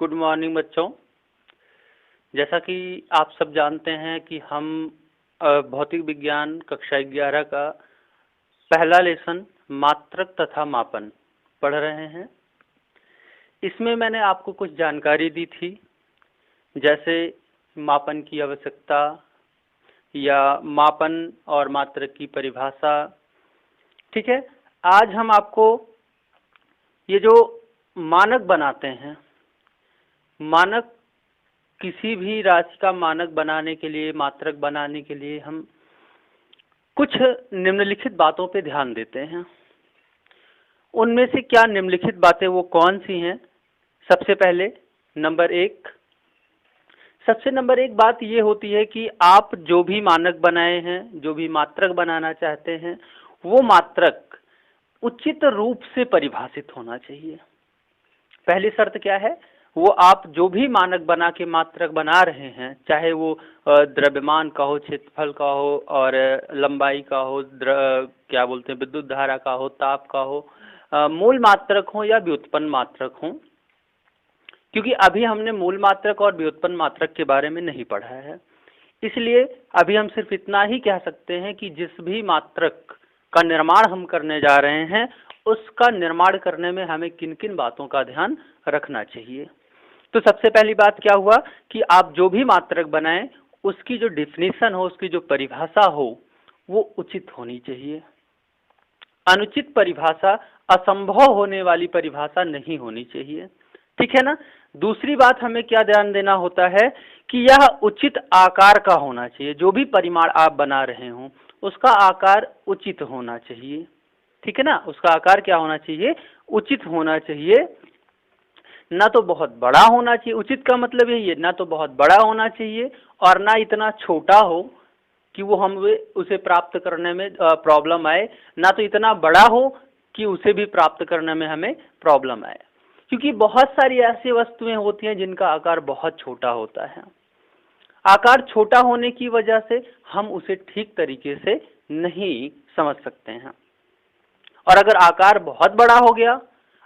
Good morning बच्चों। जैसा कि आप सब जानते हैं कि हम भौतिक विज्ञान कक्षा 11 का पहला लेसन मात्रक तथा मापन पढ़ रहे हैं। इसमें मैंने आपको कुछ जानकारी दी थी, जैसे मापन की आवश्यकता या मापन और मात्रक की परिभाषा। ठीक है, आज हम आपको ये जो मानक बनाते हैं, मानक किसी भी राशि का मानक बनाने के लिए, मात्रक बनाने के लिए हम कुछ निम्नलिखित बातों पे ध्यान देते हैं। उनमें से क्या निम्नलिखित बातें वो कौन सी हैं? सबसे पहले नंबर एक बात ये होती है कि आप जो भी मानक बनाए हैं, जो भी मात्रक बनाना चाहते हैं, वो मात्रक उचित रूप से परिभाषित होना चाहिए। पहली शर्त क्या है? वो आप जो भी मानक बना के मात्रक बना रहे हैं, चाहे वो द्रव्यमान का हो, क्षेत्रफल का हो, और लंबाई का हो, क्या बोलते हैं, विद्युत धारा का हो, ताप का हो, मूल मात्रक हो या व्युत्पन्न मात्रक हो, क्योंकि अभी हमने मूल मात्रक और व्युत्पन्न मात्रक के बारे में नहीं पढ़ा है। इसलिए अभी हम सिर्फ इतना ही कह सकते हैं कि जिस भी मात्रक का निर्माण हम करने जा रहे हैं, उसका निर्माण करने में हमें किन किन बातों का ध्यान रखना चाहिए। तो सबसे पहली बात क्या हुआ कि आप जो भी मात्रक बनाएं, उसकी जो डिफिनीशन हो, उसकी जो परिभाषा हो, वो उचित होनी चाहिए। अनुचित परिभाषा, असंभव होने वाली परिभाषा नहीं होनी चाहिए। ठीक है ना? दूसरी बात हमें क्या ध्यान देना होता है कि यह उचित आकार का होना चाहिए। जो भी परिमाण आप बना रहे हो, उसका आकार उचित होना चाहिए। ठीक है ना? उसका आकार क्या होना चाहिए? उचित होना चाहिए। ना तो बहुत बड़ा होना चाहिए। उचित का मतलब यही है, ना तो बहुत बड़ा होना चाहिए और ना इतना छोटा हो कि वो हम उसे प्राप्त करने में प्रॉब्लम आए, ना तो इतना बड़ा हो कि उसे भी प्राप्त करने में हमें प्रॉब्लम आए। क्योंकि बहुत सारी ऐसी वस्तुएं होती हैं जिनका आकार बहुत छोटा होता है। आकार छोटा होने की वजह से हम उसे ठीक तरीके से नहीं समझ सकते हैं। और अगर आकार बहुत बड़ा हो गया,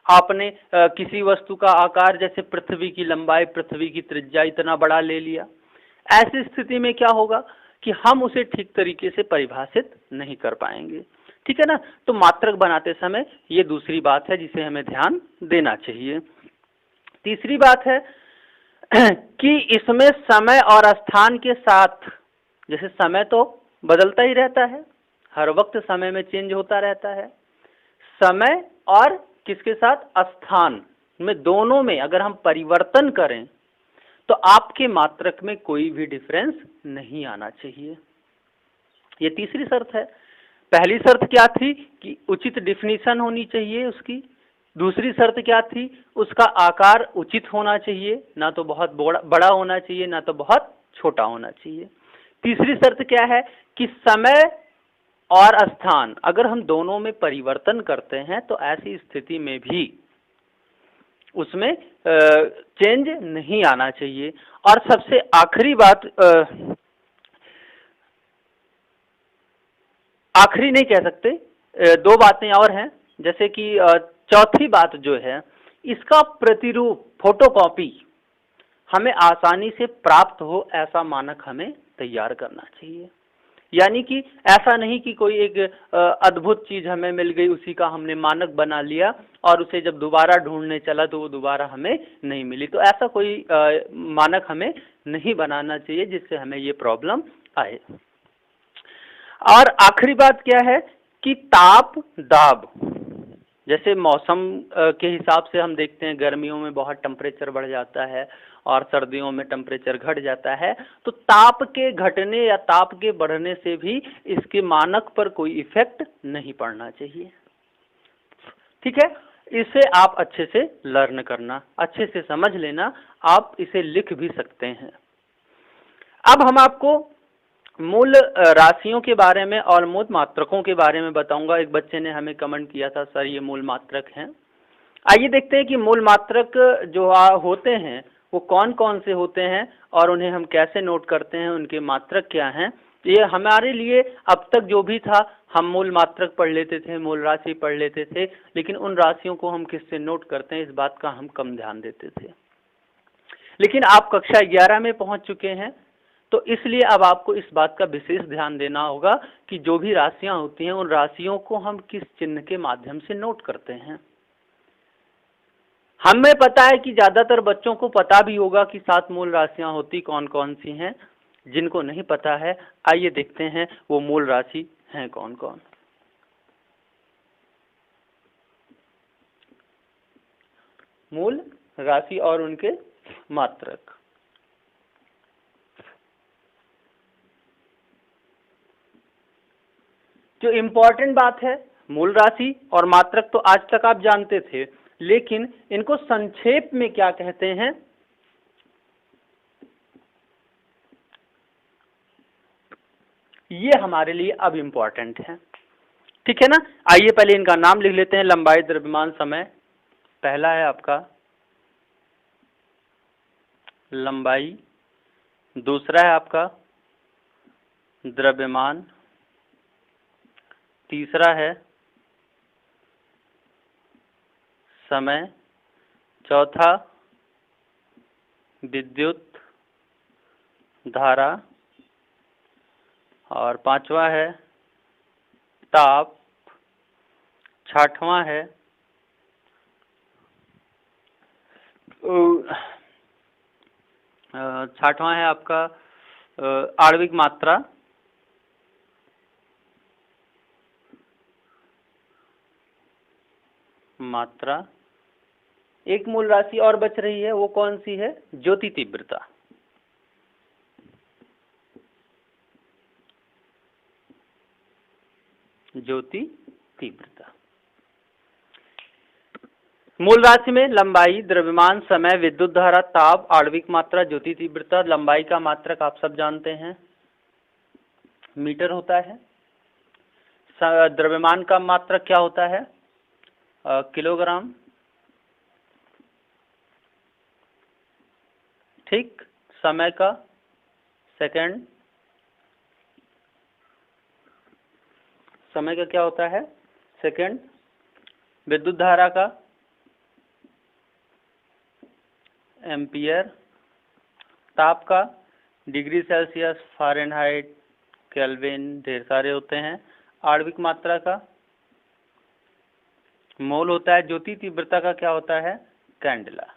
आपने किसी वस्तु का आकार जैसे पृथ्वी की लंबाई, पृथ्वी की त्रिज्या इतना बड़ा ले लिया, ऐसी स्थिति में क्या होगा कि हम उसे ठीक तरीके से परिभाषित नहीं कर पाएंगे। ठीक है ना? तो मात्रक बनाते समय ये दूसरी बात है जिसे हमें ध्यान देना चाहिए। तीसरी बात है कि इसमें समय और स्थान के साथ, जैसे समय तो बदलता ही रहता है, हर वक्त समय में चेंज होता रहता है, समय और किसके साथ? स्थान में, दोनों में अगर हम परिवर्तन करें तो आपके मात्रक में कोई भी डिफरेंस नहीं आना चाहिए। ये तीसरी शर्त है। पहली शर्त क्या थी कि उचित डिफिनीशन होनी चाहिए उसकी। दूसरी शर्त क्या थी? उसका आकार उचित होना चाहिए, ना तो बहुत बड़ा होना चाहिए, ना तो बहुत छोटा होना चाहिए। तीसरी शर्त क्या है कि समय और स्थान अगर हम दोनों में परिवर्तन करते हैं तो ऐसी स्थिति में भी उसमें चेंज नहीं आना चाहिए। और सबसे आखिरी बात, आखिरी नहीं कह सकते, दो बातें और हैं। जैसे कि चौथी बात जो है, इसका प्रतिरूप, फोटोकॉपी हमें आसानी से प्राप्त हो, ऐसा मानक हमें तैयार करना चाहिए। यानी कि ऐसा नहीं कि कोई एक अद्भुत चीज हमें मिल गई, उसी का हमने मानक बना लिया और उसे जब दोबारा ढूंढने चला तो वो दोबारा हमें नहीं मिली। तो ऐसा कोई मानक हमें नहीं बनाना चाहिए जिससे हमें ये प्रॉब्लम आए। और आखिरी बात क्या है कि ताप दाब, जैसे मौसम के हिसाब से हम देखते हैं गर्मियों में बहुत टेम्परेचर बढ़ जाता है और सर्दियों में टेम्परेचर घट जाता है। तो ताप के घटने या ताप के बढ़ने से भी इसके मानक पर कोई इफेक्ट नहीं पड़ना चाहिए। ठीक है? इसे आप अच्छे से लर्न करना, अच्छे से समझ लेना, आप इसे लिख भी सकते हैं। अब हम आपको मूल राशियों के बारे में और मूल मात्रकों के बारे में बताऊंगा। एक बच्चे ने हमें कमेंट किया था, सर ये मूल मात्रक हैं। आइए देखते हैं कि मूल मात्रक जो होते हैं वो कौन कौन से होते हैं और उन्हें हम कैसे नोट करते हैं, उनके मात्रक क्या हैं। ये हमारे लिए अब तक जो भी था, हम मूल मात्रक पढ़ लेते थे, मूल राशि पढ़ लेते थे, लेकिन उन राशियों को हम किससे नोट करते हैं, इस बात का हम कम ध्यान देते थे। लेकिन आप कक्षा 11 में पहुंच चुके हैं, तो इसलिए अब आपको इस बात का विशेष ध्यान देना होगा कि जो भी राशियां होती हैं उन राशियों को हम किस चिन्ह के माध्यम से नोट करते हैं। हमें पता है कि ज्यादातर बच्चों को पता भी होगा कि 7 मूल राशियां होती कौन कौन सी हैं। जिनको नहीं पता है, आइए देखते हैं वो मूल राशि हैं कौन कौन। मूल राशि और उनके मात्रक। जो इंपॉर्टेंट बात है, मूल राशि और मात्रक तो आज तक आप जानते थे, लेकिन इनको संक्षेप में क्या कहते हैं, ये हमारे लिए अब इंपॉर्टेंट है। ठीक है ना। आइए पहले इनका नाम लिख लेते हैं। लंबाई, द्रव्यमान, समय। पहला है आपका लंबाई, दूसरा है आपका द्रव्यमान, तीसरा है समय, चौथा विद्युत धारा और पांचवा है ताप, छठवां है आपका आणविक मात्रा, एक मूल राशि और बच रही है, वो कौन सी है, ज्योति तीव्रता। ज्योति तीव्रता। मूल राशि में लंबाई, द्रव्यमान, समय, विद्युत धारा, ताप, आणविक मात्रा, ज्योति तीव्रता। लंबाई का मात्रक आप सब जानते हैं, मीटर होता है। द्रव्यमान का मात्रक क्या होता है, किलोग्राम। ठीक। समय का सेकंड। समय का क्या होता है, सेकंड। विद्युत धारा का एम्पियर। ताप का डिग्री सेल्सियस, फ़ारेनहाइट, केल्विन, ढेर सारे होते हैं। आणविक मात्रा का मोल होता है। ज्योति तीव्रता का क्या होता है, कैंडेला।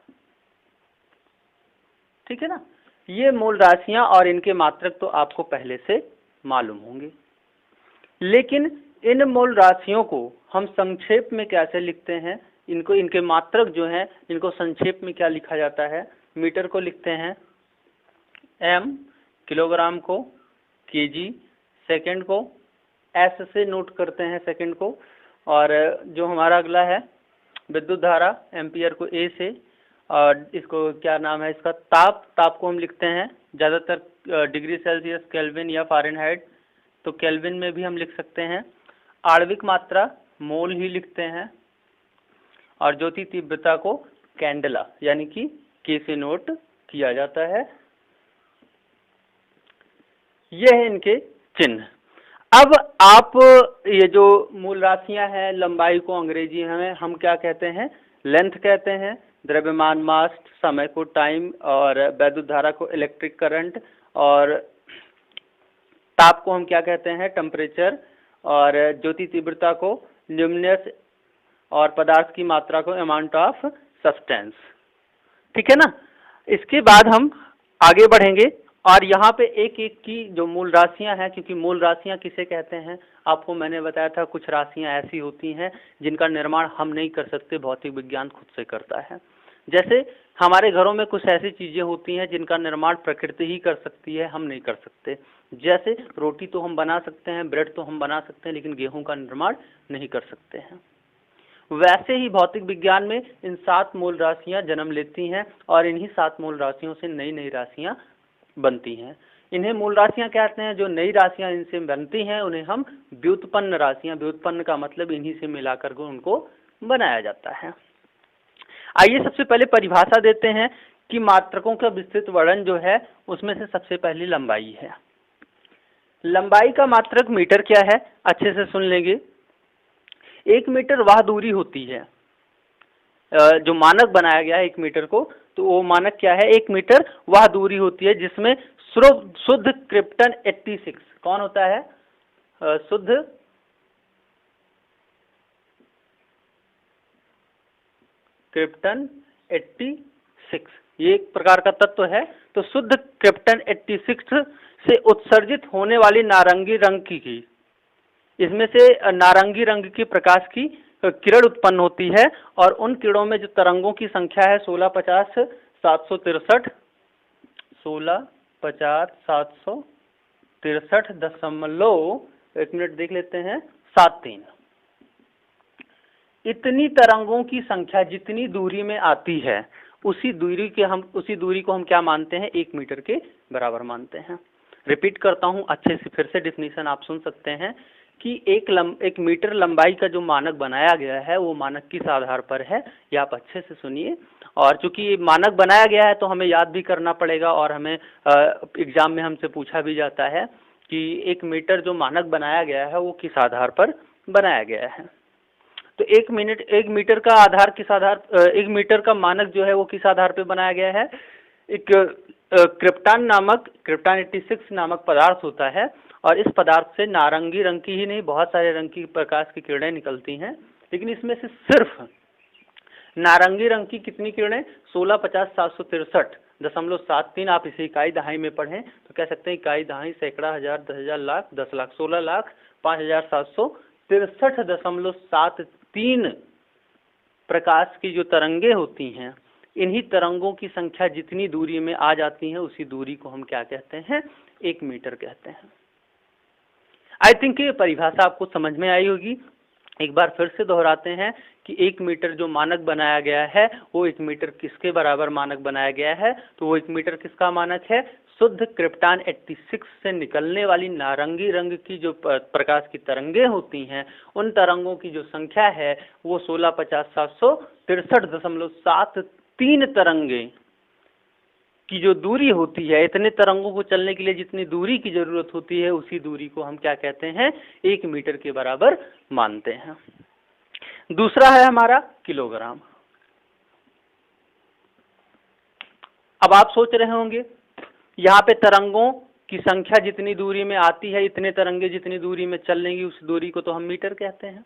ठीक है ना। ये मूल राशियां और इनके मात्रक तो आपको पहले से मालूम होंगे, लेकिन इन मूल राशियों को हम संक्षेप में कैसे लिखते हैं, इनको, इनके मात्रक जो हैं, इनको संक्षेप में क्या लिखा जाता है। मीटर को लिखते हैं एम, किलोग्राम को केजी, सेकंड को एस से नोट करते हैं सेकंड को, और जो हमारा अगला है विद्युत धारा, एम्पियर को ए से, और इसको क्या नाम है इसका, ताप को हम लिखते हैं ज़्यादातर डिग्री सेल्सियस, केल्विन या फ़ारेनहाइट, तो केल्विन में भी हम लिख सकते हैं। आणविक मात्रा मोल ही लिखते हैं, और ज्योति तीव्रता को कैंडेला यानी कि के से नोट किया जाता है। ये है इनके चिन्ह। अब आप ये जो मूल राशियां हैं, लंबाई को अंग्रेजी में हम क्या कहते हैं, लेंथ कहते हैं। द्रव्यमान मास, समय को टाइम, और वैद्युत धारा को इलेक्ट्रिक करंट, और ताप को हम क्या कहते हैं, टेम्परेचर, और ज्योति तीव्रता को ल्यूमिनस, और पदार्थ की मात्रा को अमाउंट ऑफ सब्सटेंस। ठीक है ना। इसके बाद हम आगे बढ़ेंगे, और यहाँ पे एक एक की जो मूल राशियां हैं, क्योंकि मूल राशियां किसे कहते हैं, आपको मैंने बताया था कुछ राशियां ऐसी होती हैं जिनका निर्माण हम नहीं कर सकते, भौतिक विज्ञान खुद से करता है। जैसे हमारे घरों में कुछ ऐसी चीजें होती हैं जिनका निर्माण प्रकृति ही कर सकती है, हम नहीं कर सकते। जैसे रोटी तो हम बना सकते हैं, ब्रेड तो हम बना सकते हैं, लेकिन गेहूं का निर्माण नहीं कर सकते हैं। वैसे ही भौतिक विज्ञान में इन 7 मूल राशियां जन्म लेती हैं, और इन्हीं 7 मूल राशियों से नई नई राशियां बनती हैं। इन्हें मूल राशियां कहते हैं। जो नई राशियां इनसे बनती हैं उन्हें हम व्युत्पन्न राशियां, व्युत्पन्न का मतलब इन्हीं से मिलाकर के उनको बनाया जाता है। आइए सबसे पहले परिभाषा देते हैं कि मात्रकों का विस्तृत वर्णन जो है उसमें से सबसे पहली लंबाई है। लंबाई का मात्रक मीटर क्या है, अच्छे से सुन लेंगे। 1 मीटर वह दूरी होती है जो मानक बनाया गया है 1 मीटर को, तो वो मानक क्या है? 1 मीटर वह दूरी होती है जिसमें शुद्ध क्रिप्टन 86 कौन होता है? शुद्ध क्रिप्टन 86 ये एक प्रकार का तत्व है। तो शुद्ध क्रिप्टन 86 से उत्सर्जित होने वाली नारंगी रंग की इसमें से नारंगी रंग की प्रकाश की किरण उत्पन्न होती है और उन किरणों में जो तरंगों की संख्या है 1650-763 1650-763 एक मिनट देख लेते हैं 73 इतनी तरंगों की संख्या जितनी दूरी में आती है उसी दूरी को हम क्या मानते हैं? 1 मीटर के बराबर मानते हैं। रिपीट करता हूं, अच्छे से फिर से डेफिनेशन आप सुन सकते हैं कि एक मीटर लंबाई का जो मानक बनाया गया है वो मानक किस आधार पर है, ये आप अच्छे से सुनिए। और चूंकि मानक बनाया गया है तो हमें याद भी करना पड़ेगा और हमें एग्जाम में हमसे पूछा भी जाता है कि 1 मीटर जो मानक बनाया गया है वो किस आधार पर बनाया गया है। तो 1 मीटर का आधार किस आधार 1 मीटर का मानक जो है वो किस आधार पर बनाया गया है? एक क्रिप्टन 86 नामक पदार्थ होता है और इस पदार्थ से नारंगी रंग की ही नहीं बहुत सारे रंग की प्रकाश की किरणें निकलती हैं, लेकिन इसमें से सिर्फ नारंगी रंग की कितनी किरणें? 1650-763.73 आप इसे इकाई दहाई में पढ़ें तो कह सकते हैं इकाई दहाई सैकड़ा, हजार, 10,000, लाख, 10 लाख, 16 लाख 5,763.73 प्रकाश की जो तरंगे होती हैं, इन्हीं तरंगों की संख्या जितनी दूरी में आ जाती है उसी दूरी को हम क्या कहते हैं? 1 मीटर कहते हैं। आई थिंक ये परिभाषा आपको समझ में आई होगी। एक बार फिर से दोहराते हैं कि 1 मीटर जो मानक बनाया गया है वो 1 मीटर किसके बराबर मानक बनाया गया है? तो वो 1 मीटर किसका मानक है? शुद्ध क्रिप्टन 86 से निकलने वाली नारंगी रंग की जो प्रकाश की तरंगे होती हैं उन तरंगों की जो संख्या है वो 1650-763.73 तरंगे की जो दूरी होती है, इतने तरंगों को चलने के लिए जितनी दूरी की जरूरत होती है उसी दूरी को हम क्या कहते हैं? 1 मीटर के बराबर मानते हैं। दूसरा है हमारा किलोग्राम। अब आप सोच रहे होंगे यहाँ पे तरंगों की संख्या जितनी दूरी में आती है, इतने तरंगे जितनी दूरी में चल लेंगी उस दूरी को तो हम मीटर कहते हैं।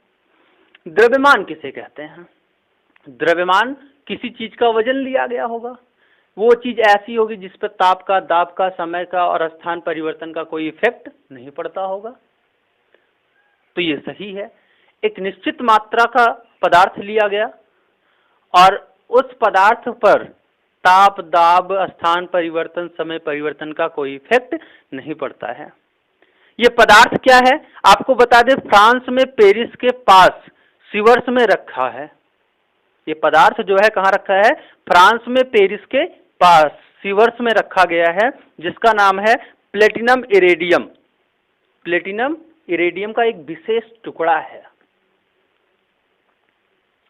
द्रव्यमान किसे कहते हैं? द्रव्यमान किसी चीज का वजन लिया गया होगा, वो चीज ऐसी होगी जिस पर ताप का, दाब का, समय का और स्थान परिवर्तन का कोई इफेक्ट नहीं पड़ता होगा। तो ये सही है। एक निश्चित मात्रा का पदार्थ लिया गया और उस पदार्थ पर ताप, दाब, स्थान परिवर्तन, समय परिवर्तन का कोई इफेक्ट नहीं पड़ता है। ये पदार्थ क्या है? आपको बता दें, फ्रांस में पेरिस के पास सीवर्स में रखा है। ये पदार्थ जो है कहाँ रखा है? फ्रांस में पेरिस के पास सीवर्स में रखा गया है, जिसका नाम है प्लेटिनम इरेडियम। प्लेटिनम इरेडियम का एक विशेष टुकड़ा है।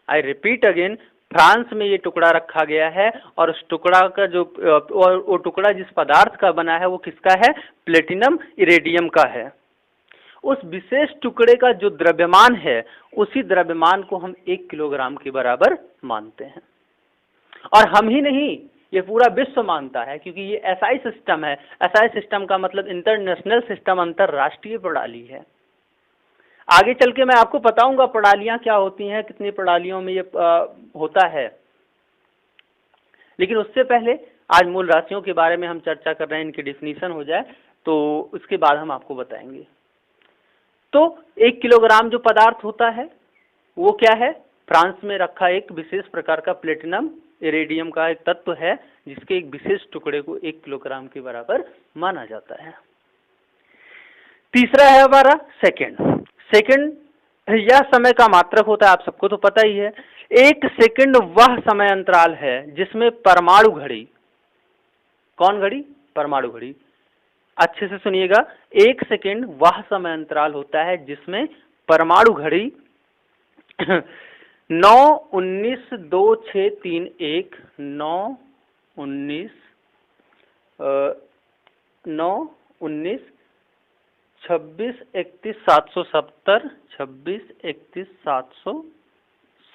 आई रिपीट अगेन, फ्रांस में ये टुकड़ा रखा गया है और उस टुकड़ा का जो वो टुकड़ा जिस पदार्थ का बना है वो किसका है? प्लेटिनम इरेडियम का है। उस विशेष टुकड़े का जो द्रव्यमान है उसी द्रव्यमान को हम 1 किलोग्राम के बराबर मानते हैं। और हम ही नहीं, ये पूरा विश्व मानता है, क्योंकि ये एसआई सिस्टम है। एसआई सिस्टम का मतलब इंटरनेशनल सिस्टम, अंतरराष्ट्रीय प्रणाली है। आगे चल के मैं आपको बताऊंगा प्रणालियां क्या होती हैं, कितनी प्रणालियों में ये होता है, लेकिन उससे पहले आज मूल राशियों के बारे में हम चर्चा कर रहे हैं, इनकी डिफिनीशन हो जाए तो उसके बाद हम आपको बताएंगे। तो 1 किलोग्राम जो पदार्थ होता है वो क्या है? फ्रांस में रखा एक विशेष प्रकार का प्लेटिनम इरेडियम का एक तत्व है, जिसके एक विशेष टुकड़े को 1 किलोग्राम के बराबर माना जाता है। तीसरा है हमारा सेकंड। सेकंड यह समय का मात्रक होता है, आप सबको तो पता ही है। 1 सेकंड वह समय अंतराल है जिसमें परमाणु घड़ी, कौन घड़ी? परमाणु घड़ी। अच्छे से सुनिएगा, 1 सेकंड वह समय अंतराल होता है जिसमें परमाणु घड़ी 9-19-2631 9-19-26-31-770 26-31-770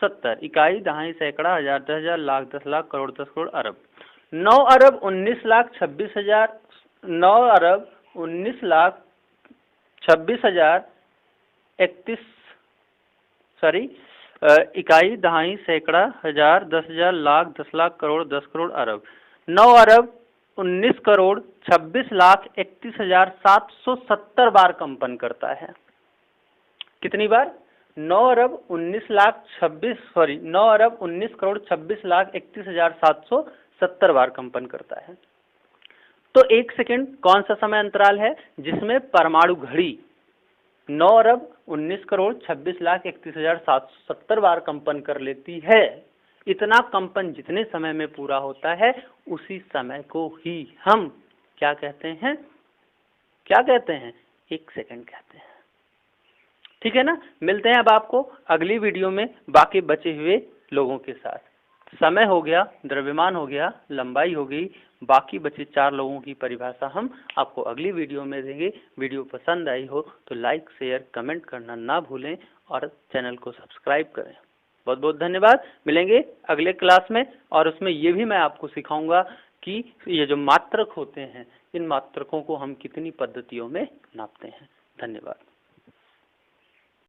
70, इकाई, दहाई, सैकड़ा, हजार, 10,000, लाख, 10 लाख, करोड़, 10 करोड़, अरब। 9 अरब 19 लाख 26 हजार, 9 अरब 19 लाख 26 हजार 31, सॉरी, इकाई, दहाई, सैकड़ा, हजार, 10,000, लाख, 10 लाख, करोड़, 10 करोड़, अरब। 9 अरब 19 करोड़ 26 लाख 31,770 बार कंपन करता है। कितनी बार? 9 अरब 19 लाख 26, सॉरी, 9 अरब 19 करोड़ 26 लाख 31,770 बार कंपन करता है। तो 1 सेकंड कौन सा समय अंतराल है जिसमें परमाणु घड़ी 9 अरब 19 करोड़ 26 लाख 31,770 बार कंपन कर लेती है? इतना कंपन जितने समय में पूरा होता है उसी समय को ही हम क्या कहते हैं? क्या कहते हैं? 1 सेकंड कहते हैं। ठीक है ना? मिलते हैं अब आपको अगली वीडियो में बाकी बचे हुए लोगों के साथ। समय हो गया, द्रव्यमान हो गया, लंबाई हो गई, बाकी बचे 4 लोगों की परिभाषा हम आपको अगली वीडियो में देंगे। वीडियो पसंद आई हो तो लाइक, शेयर, कमेंट करना ना भूलें और चैनल को सब्सक्राइब करें। बहुत बहुत धन्यवाद। मिलेंगे अगले क्लास में और उसमें ये भी मैं आपको सिखाऊंगा कि ये जो मात्रक होते हैं इन मात्रकों को हम कितनी पद्धतियों में नापते हैं। धन्यवाद।